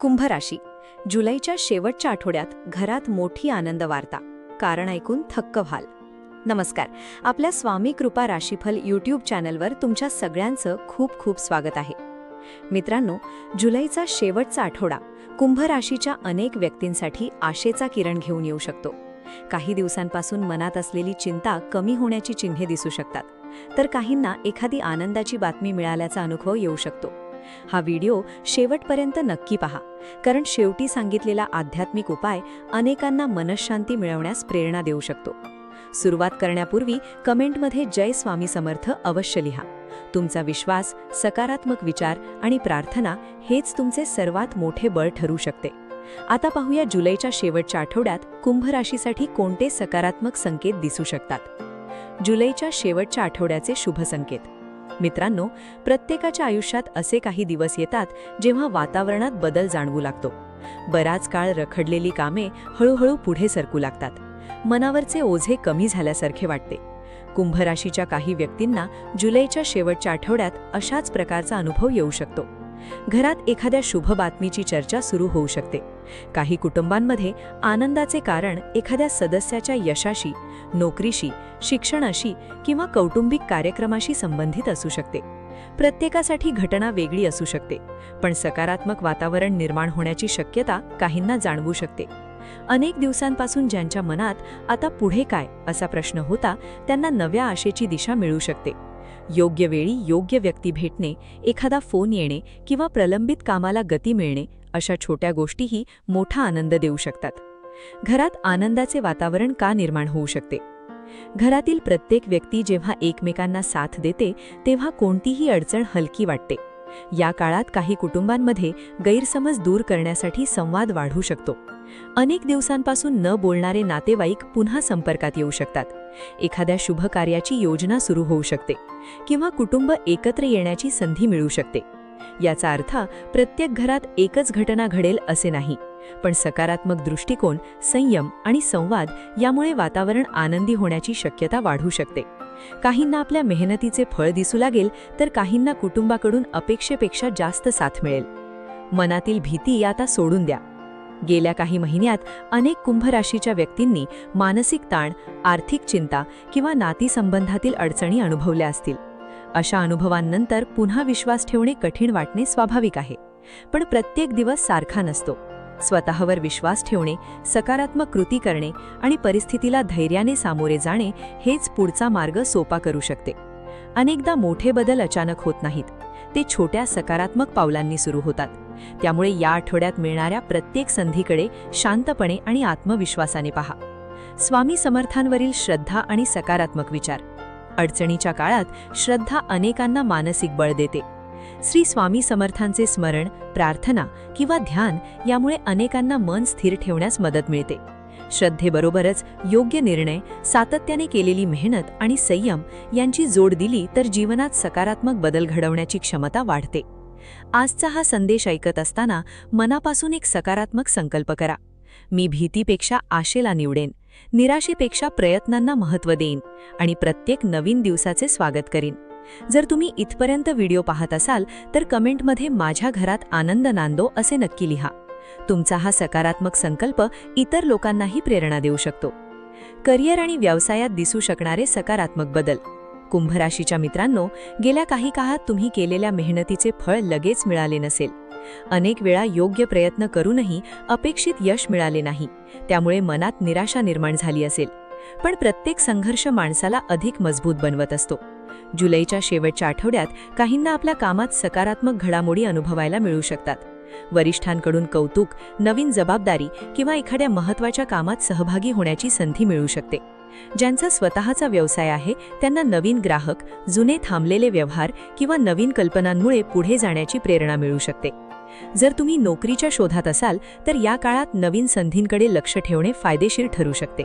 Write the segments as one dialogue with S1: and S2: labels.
S1: कुंभ राशी. जुलैच्या शेवटच्या आठवड्यात घरात मोठी आनंद वार्ता. कारण ऐकून थक्क व्हाल. नमस्कार. आपल्या स्वामी कृपा राशीफल यूट्यूब चॅनलवर तुमच्या सगळ्यांचं खूप खूप स्वागत आहे. मित्रांनो, जुलैचा शेवटचा आठवडा कुंभ राशीच्या अनेक व्यक्तींसाठी आशेचा किरण घेऊन येऊ शकतो. काही दिवसांपासून मनात असलेली चिंता कमी होण्याची चिन्हे दिसू शकतात, तर काहींना एखादी आनंदाची बातमी मिळाल्याचा अनुभव येऊ शकतो. हा व्हिडिओ शेवटपर्यंत नक्की पहा, कारण शेवटी सांगितलेला आध्यात्मिक उपाय अनेकांना मनःशांती मिळवण्यास प्रेरणा देऊ शकतो. सुरुवात करण्यापूर्वी कमेंटमध्ये जय स्वामी समर्थ अवश्य लिहा. तुमचा विश्वास, सकारात्मक विचार आणि प्रार्थना हेच तुमचे सर्वात मोठे बळ ठरू शकते. आता पाहूया जुलैच्या शेवटच्या आठवड्यात कुंभ राशीसाठी कोणते सकारात्मक संकेत दिसू शकतात. जुलैच्या शेवटच्या आठवड्याचे शुभ संकेत. मित्रांनो, प्रत्येकाच्या आयुष्यात असे काही दिवस येतात जेव्हा वातावरणात बदल जाणवू लागतो. बराच काळ रखडलेली कामे हळूहळू पुढे सरकू लागतात. मनावरचे ओझे कमी झाल्यासारखे वाटते. कुंभ राशीच्या काही व्यक्तींना जुलैच्या शेवटच्या आठवड्यात अशाच प्रकारचा अनुभव येऊ शकतो. घरात एखाद्या शुभ बातमीची चर्चा सुरू होऊ शकते. काही कुटुंबांमध्ये आनंदाचे कारण एखाद्या सदस्याच्या यशाशी, नोकरीशी, शिक्षणाशी किंवा कौटुंबिक कार्यक्रमाशी संबंधित असू शकते. प्रत्येकासाठी घटना वेगळी असू शकते, पण सकारात्मक वातावरण निर्माण होण्याची शक्यता काहींना जाणवू शकते. अनेक दिवसांपासून ज्यांच्या मनात आता पुढे काय असा प्रश्न होता, त्यांना नव्या आशेची दिशा मिळू शकते. योग्य वेळी योग्य व्यक्ती भेटणे, एखादा फोन येणे किंवा प्रलंबित कामाला गती मिळणे अशा छोट्या गोष्टीही मोठा आनंद देऊ शकतात. घरात आनंदाचे वातावरण का निर्माण होऊ शकते? घरातील प्रत्येक व्यक्ती जेव्हा एकमेकांना साथ देते तेव्हा कोणतीही अडचण हलकी वाटते. या काळात काही कुटुंबांमध्ये गैरसमज दूर करण्यासाठी संवाद वाढू शकतो. अनेक दिवसांपासून न बोलणारे नातेवाईक पुन्हा संपर्कात येऊ शकतात. एखाद्या शुभ कार्याची योजना सुरू होऊ शकते किंवा कुटुंब एकत्र येण्याची संधी मिळू शकते. याचा अर्थ प्रत्येक घरात एकच घटना घडेल असे नाही, पण सकारात्मक दृष्टिकोन, संयम आणि संवाद यामुळे वातावरण आनंदी होण्याची शक्यता वाढू शकते. काहींना आपल्या मेहनतीचे फळ दिसू लागेल, तर काहींना कुटुंबाकडून अपेक्षेपेक्षा जास्त साथ मिळेल. मनातील भीती आता सोडून द्या. गेल्या काही महिन्यात अनेक कुंभ राशीच्या व्यक्तींनी मानसिक ताण, आर्थिक चिंता किंवा नातीसंबंधातील अडचणी अनुभवल्या असतील. अशा अनुभवांनंतर पुन्हा विश्वास ठेवणे कठीण वाटणे स्वाभाविक आहे, पण प्रत्येक दिवस सारखा नसतो. स्वतःवर विश्वास ठेवणे, सकारात्मक कृती करणे आणि परिस्थितीला धैर्याने सामोरे जाणे हेच पुढचा मार्ग सोपा करू शकते. अनेकदा मोठे बदल अचानक होत नाहीत, ते छोट्या सकारात्मक पावलांनी सुरू होतात. त्यामुळे या आठवड्यात मिळणाऱ्या प्रत्येक संधीकडे शांतपणे आणि आत्मविश्वासाने पहा. स्वामी समर्थांवरील श्रद्धा आणि सकारात्मक विचार. अडचणीच्या काळात श्रद्धा अनेकांना मानसिक बळ देते. श्री स्वामी समर्थांचे स्मरण, प्रार्थना किंवा ध्यान यामुळे अनेकांना मन स्थिर ठेवण्यास मदत मिळते. श्रद्धेबरोबरच योग्य निर्णय, सातत्याने केलेली मेहनत आणि संयम यांची जोड दिली तर जीवनात सकारात्मक बदल घडवण्याची क्षमता वाढते. आजचा हा संदेश ऐकत असताना मनापासून एक सकारात्मक संकल्प करा. मी भीतीपेक्षा आशेला निवडेन, निराशेपेक्षा प्रयत्नांना महत्त्व देईन आणि प्रत्येक नवीन दिवसाचे स्वागत करीन. जर तुम्ही इथपर्यंत व्हिडिओ पाहत असाल तर कमेंटमध्ये माझ्या घरात आनंद नांदो असे नक्की लिहा. तुमचा हा सकारात्मक संकल्प इतर लोकांनाही प्रेरणा देऊ शकतो. करिअर आणि व्यवसायात दिसू शकणारे सकारात्मक बदल. कुंभ राशीच्या मित्रांनो, गेल्या काही काळात तुम्ही केलेल्या मेहनतीचे फळ लगेच मिळाले नसेल. अनेक वेळा योग्य प्रयत्न करूनही अपेक्षित यश मिळाले नाही, त्यामुळे मनात निराशा निर्माण झाली असेल. पण प्रत्येक संघर्ष माणसाला अधिक मजबूत बनवत असतो. जुलैच्या शेवटच्या आठवड्यात काहींना आपल्या कामात सकारात्मक घडामोडी अनुभवायला मिळू शकतात. वरिष्ठांकडून कौतुक, नवीन जबाबदारी किंवा एखाद्या महत्त्वाच्या कामात सहभागी होण्याची संधी मिळू शकते. ज्यांचा स्वतःचा व्यवसाय आहे त्यांना नवीन ग्राहक, जुने थांबलेले व्यवहार किंवा नवीन कल्पनांमुळे पुढे जाण्याची प्रेरणा मिळू शकते. जर तुम्ही नोकरीच्या शोधात असाल तर या काळात नवीन संधींकडे लक्ष ठेवणे फायदेशीर ठरू शकते.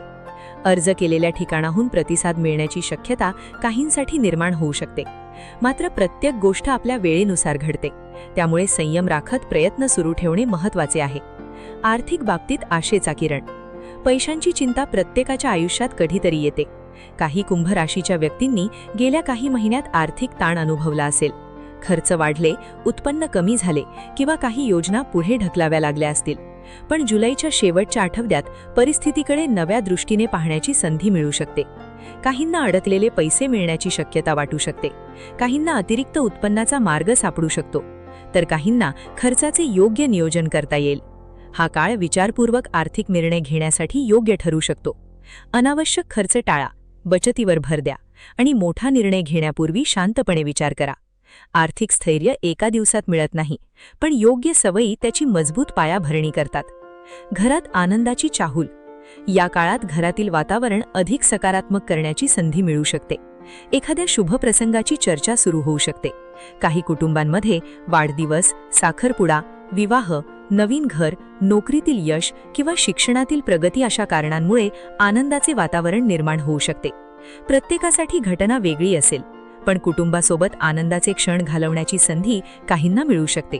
S1: अर्ज केलेल्या ठिकाणाहून प्रतिसाद मिळण्याची शक्यता काहींसाठी निर्माण होऊ शकते. मात्र प्रत्येक गोष्ट आपल्या वेळेनुसार घडते, त्यामुळे संयम राखत प्रयत्न सुरू ठेवणे महत्त्वाचे आहे. आर्थिक बाबतीत आशेचा किरण. पैशांची चिंता प्रत्येकाच्या आयुष्यात कधीतरी येते. काही कुंभ राशीच्या व्यक्तींनी गेल्या काही महिन्यात आर्थिक ताण अनुभवला असेल. खर्च वाढले, उत्पन्न कमी झाले किंवा काही योजना पुढे ढकलाव्या लागल्या असतील. पण जुलैच्या शेवटच्या आठवड्यात परिस्थितीकडे नव्या दृष्टीने पाहण्याची संधी मिळू शकते. काहींना अडकलेले पैसे मिळण्याची शक्यता वाटू शकते, काहींना अतिरिक्त उत्पन्नाचा मार्ग सापडू शकतो, तर काहींना खर्चाचे योग्य नियोजन करता येईल. हा काळ विचारपूर्वक आर्थिक निर्णय घेण्यासाठी योग्य ठरू शकतो. अनावश्यक खर्च टाळा, बचतीवर भर द्या आणि मोठा निर्णय घेण्यापूर्वी शांतपणे विचार करा. आर्थिक स्थैर्य एका दिवसात मिळत नाही, पण योग्य सवयी त्याची मजबूत पायाभरणी करतात. घरात आनंदाची चाहूल. या काळात घरातील वातावरण अधिक सकारात्मक करण्याची संधी मिळू शकते. एखाद्या शुभ प्रसंगाची चर्चा सुरू होऊ शकते. काही कुटुंबांमध्ये वाढदिवस, साखरपुडा, विवाह, नवीन घर, नोकरीतील यश किंवा शिक्षणातील प्रगती अशा कारणांमुळे आनंदाचे वातावरण निर्माण होऊ शकते. प्रत्येकासाठी घटना वेगळी असेल, पण कुटुंबासोबत आनंदाचे क्षण घालवण्याची संधी काहींना मिळू शकते.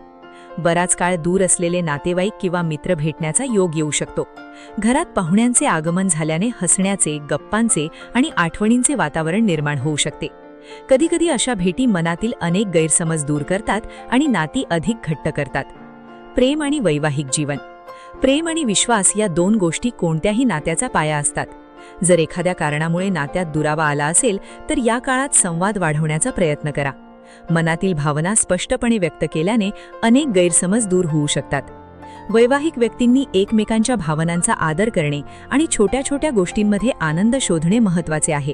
S1: बराच काळ दूर असलेले नातेवाईक किंवा मित्र भेटण्याचा योग येऊ शकतो. घरात पाहुण्यांचे आगमन झाल्याने हसण्याचे, गप्पांचे आणि आठवणींचे वातावरण निर्माण होऊ शकते. कधीकधी अशा भेटी मनातील अनेक गैरसमज दूर करतात आणि नाती अधिक घट्ट करतात. प्रेम आणि वैवाहिक जीवन. प्रेम आणि विश्वास या दोन गोष्टी कोणत्याही नात्याचा पाया असतात. जर एखाद्या कारणामुळे नात्यात दुरावा आला असेल तर या काळात संवाद वाढवण्याचा प्रयत्न करा. मनातील भावना स्पष्टपणे व्यक्त केल्याने अनेक गैरसमज दूर होऊ शकतात. वैवाहिक व्यक्तींनी एकमेकांच्या भावनांचा आदर करणे आणि छोट्या छोट्या गोष्टींमध्ये आनंद शोधणे महत्त्वाचे आहे.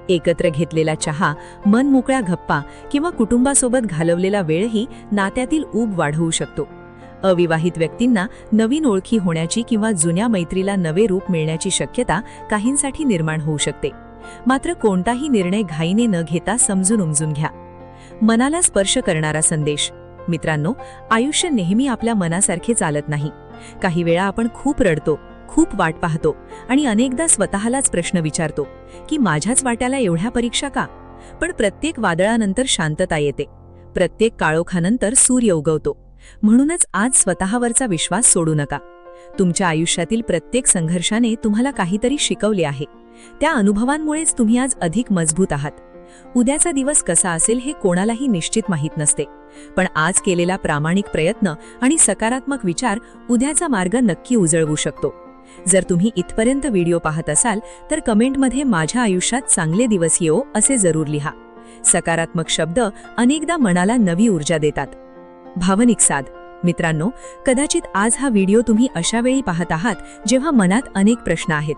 S1: एकत्र घेतलेला चहा, मनमोकळ्या गप्पा किंवा कुटुंबासोबत घालवलेला वेळही नात्यातील ऊब वाढवू शकतो. अविवाहित व्यक्तींना नवीन ओळखी होण्याची किंवा जुन्या मैत्रीला नवे रूप मिळण्याची शक्यता काहींसाठी निर्माण होऊ शकते. मात्र कोणताही निर्णय घाईने न घेता समजून उमजून घ्या. मनाला स्पर्श करणारा संदेश. मित्रांनो, आयुष्य नेहमी आपल्या मनासारखे चालत नाही. काही वेळा आपण खूप रडतो, खूप वाट पाहतो आणि अनेकदा स्वतःलाच प्रश्न विचारतो की माझ्याच वाट्याला एवढ्या परीक्षा का? पण प्रत्येक वादळानंतर शांतता येते. प्रत्येक काळोखानंतर सूर्य उगवतो. म्हणूनच आज स्वतःवरचा विश्वास सोडू नका. तुमच्या आयुष्यातील प्रत्येक संघर्षाने तुम्हाला काहीतरी शिकवले आहे. त्या अनुभवांमुळेच तुम्ही आज अधिक मजबूत आहात. उद्याचा दिवस कसा असेल हे कोणालाही निश्चित माहीत नसते, पण आज केलेला प्रामाणिक प्रयत्न आणि सकारात्मक विचार उद्याचा मार्ग नक्की उजळवू शकतो. जर तुम्ही इथपर्यंत व्हिडिओ पाहत असाल तर कमेंटमध्ये माझ्या आयुष्यात चांगले दिवस येवो असे जरूर लिहा. सकारात्मक शब्द अनेकदा मनाला नवी ऊर्जा देतात. भावनिक साथ. मित्रांनो, कदाचित आज हा व्हिडिओ तुम्ही अशा वेळी पाहत आहात जेव्हा मनात अनेक प्रश्न आहेत.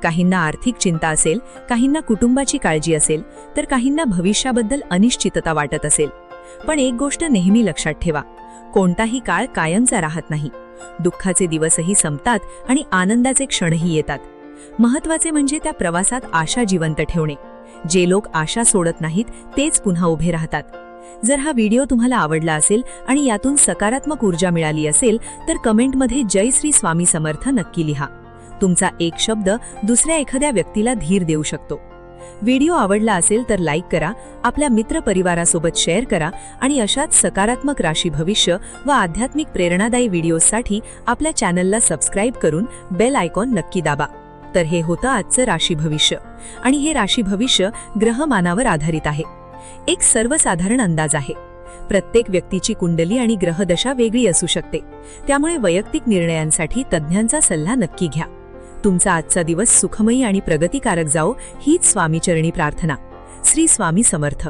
S1: काहींना आर्थिक चिंता असेल, काहींना कुटुंबाची काळजी असेल, तर काहींना भविष्याबद्दल अनिश्चितता वाटत असेल. पण एक गोष्ट नेहमी लक्षात ठेवा, कोणताही काळ कायमचा राहत नाही. दुःखाचे दिवसही संपतात आणि आनंदाचे क्षणही येतात. महत्त्वाचे म्हणजे त्या प्रवासात आशा जिवंत ठेवणे. जे लोक आशा सोडत नाहीत तेच पुन्हा उभे राहतात. जर हा व्हिडिओ तुम्हाला आवडला असेल आणि यातून सकारात्मक ऊर्जा मिळाली असेल तर कमेंटमध्ये जय श्री स्वामी समर्थ नक्की लिहा. तुमचा एक शब्द दुसऱ्या एखाद्या व्यक्तीला धीर देऊ शकतो. व्हिडिओ आवडला असेल तर लाईक करा, आपल्या मित्रपरिवारासोबत शेअर करा आणि अशाच सकारात्मक राशी भविष्य व आध्यात्मिक प्रेरणादायी व्हिडिओसाठी आपल्या चॅनलला सबस्क्राईब करून बेल आयकॉन नक्की दाबा. तर हे होतं आजचं राशी भविष्य आणि हे राशी भविष्य ग्रहमानावर आधारित आहे. एक सर्वसाधारण अंदाज आहे. प्रत्येक व्यक्तीची कुंडली आणि ग्रहदशा वेगळी असू शकते. त्यामुळे वैयक्तिक निर्णयांसाठी तज्ज्ञांचा सल्ला नक्की घ्या. तुमचा आजचा दिवस सुखमयी आणि प्रगतिकारक जाओ हीच स्वामीचरणी प्रार्थना. श्री स्वामी समर्थ.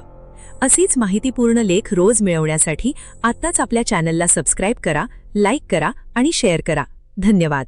S1: अशीच माहितीपूर्ण लेख रोज मिळवण्यासाठी आत्ताच आपल्या चॅनलला सबस्क्राईब करा, लाईक करा आणि शेअर करा. धन्यवाद.